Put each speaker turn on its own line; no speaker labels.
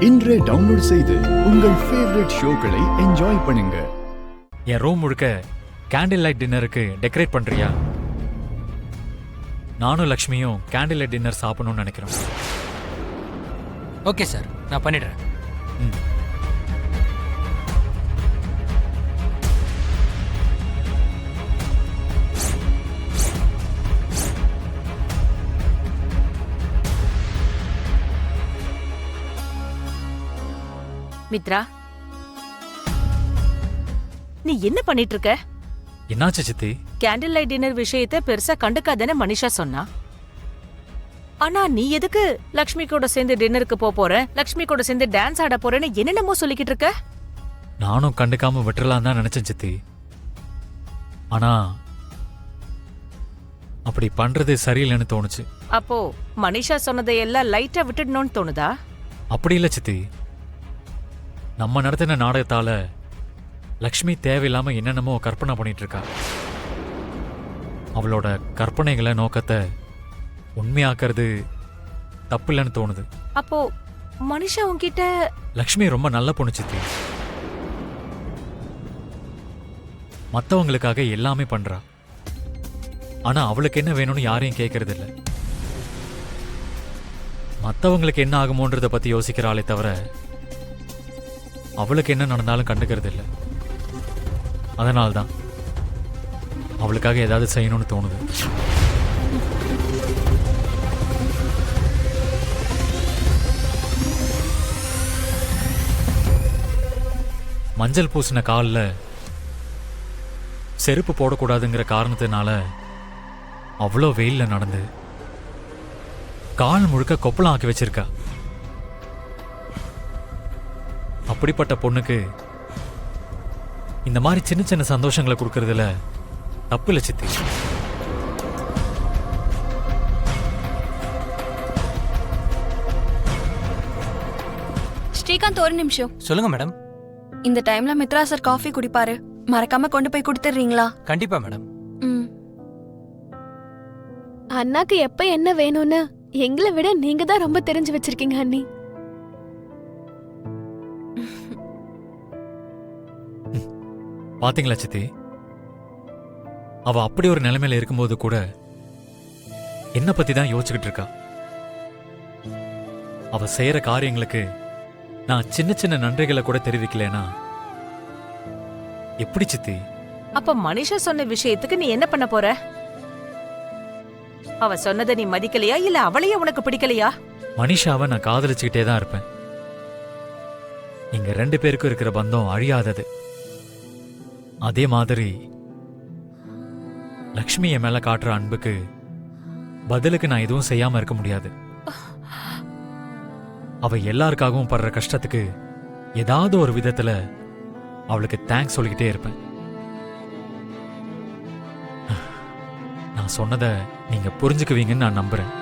இன்றே டவுன்லோட் செய்து உங்கள் ஃபேவரட் ஷோக்களை என்ஜாய் பண்ணுங்க.
என் ரூம் முழுக்க கேண்டில் லைட் டின்னருக்கு டெக்கரேட் பண்றியா? நானும் லக்ஷ்மியும் கேண்டில் லைட் டின்னர் சாப்பிடணும்னு நினைக்கிறோம்.
ஓகே சார், நான் பண்ணிடுறேன்.
மித்ரா, நீ என்ன பண்ணிட்டு இருக்க?
என்னாச்சு சித்தி?
கேண்டில் லைட் டின்னர் விஷயத்தை பெருசா கண்டுக்காதேன்னு மனிஷா சொன்னா. ஆனா நீ எதுக்கு லக்ஷ்மி கூட சேர்ந்து டின்னருக்கு போறேன், லக்ஷ்மி கூட சேர்ந்து டான்ஸ் ஆட போறேன்னு என்னென்னமோ சொல்லிக்கிட்டு இருக்க?
நானும் கண்டுக்காம விட்டுறலாம் தான் நினைச்சேன் சித்தி. ஆனா அப்படி பண்றது சரியில்லைன்னு தோணுச்சு.
அப்போ மனிஷா சொன்னதை எல்லாம் லைட்டா விட்டுடணும்னு தோணுதா?
அப்படி இல்ல சித்தி. நம்ம நடத்தின நாடகத்தால லக்ஷ்மி தேவையில்லாம என்னென்னமோ கற்பனை பண்ணிட்டு இருக்கா. அவளோட கற்பனைகளை நோக்கத்தை உண்மையாக்குறது தப்பு இல்லைன்னு தோணுது.
அப்போ மனிஷா உன்கிட்ட?
லக்ஷ்மி ரொம்ப நல்ல பொண்ணு சித்தி. மத்தவங்களுக்காக எல்லாமே பண்றா. ஆனா அவளுக்கு என்ன வேணும்னு யாரையும் கேட்கறது இல்ல. மத்தவங்களுக்கு என்ன ஆகுமோன்றத பத்தி யோசிக்கிறாளே தவிர அவளுக்கு என்ன நடந்தாலும் கண்டுக்கிறது இல்லை. அதனால்தான் அவளுக்காக ஏதாவது செய்யணும்னு தோணுது. மஞ்சள் பூசின காலில் செருப்பு போடக்கூடாதுங்கிற காரணத்தினால அவ்வளோ வெயில்ல நடந்து கால் முழுக்க கொப்பளம் ஆக்கி வச்சிருக்கா. அப்படிப்பட்ட பொண்ணுக்கு இந்த மாதிரி சின்ன சின்ன சந்தோஷங்களை கொடுக்கறதுல தப்பு இல்லை சித்தி.
ஸ்ரீகாந்த், ஒரு நிமிஷம்.
சொல்லுங்க மேடம்.
இந்த டைம்ல மித்ரா சார் காஃபி குடிப்பாரு, மறக்காம கொண்டு போய் கொடுத்துறீங்களா?
கண்டிப்பா மேடம்.
அண்ணாக்கு எப்ப என்ன வேணும்னு எங்களை விட நீங்க தான் ரொம்ப தெரிஞ்சு வச்சிருக்கீங்க அண்ணி.
பாத்தீங்களா சித்தி, அவ அப்படி ஒரு நிலைமையில இருக்கும்போது கூட என்ன பத்தி தான் யோசிச்சுக்கிட்டு இருக்கா. அவ செய்யற காரியங்களுக்கு நான் சின்ன சின்ன நன்றிகளை கூட தெரிவிக்கலனா எப்படி சித்தி?
அப்ப மனிஷா சொன்ன விஷயத்துக்கு நீ என்ன பண்ண போற? அவ சொன்னதை நீ மதிக்கலையா, இல்ல அவளையே உனக்கு பிடிக்கலையா?
மனிஷாவை நான் காதலிச்சுக்கிட்டே தான் இருப்பேன். எங்க 2 பேருக்கும் இருக்கிற பந்தம் அழியாதது. அதே மாதிரி லக்ஷ்மி என் மேல காட்டுற அன்புக்கு பதிலுக்கு நான் எதுவும் செய்யாம இருக்க முடியாது. அவ எல்லாருக்காகவும் படுற கஷ்டத்துக்கு ஏதாவது ஒரு விதத்துல அவளுக்கு தேங்க்ஸ் சொல்லிக்கிட்டே இருப்பேன். நான் சொன்னதை நீங்க புரிஞ்சுக்குவீங்கன்னு நான் நம்புறேன்.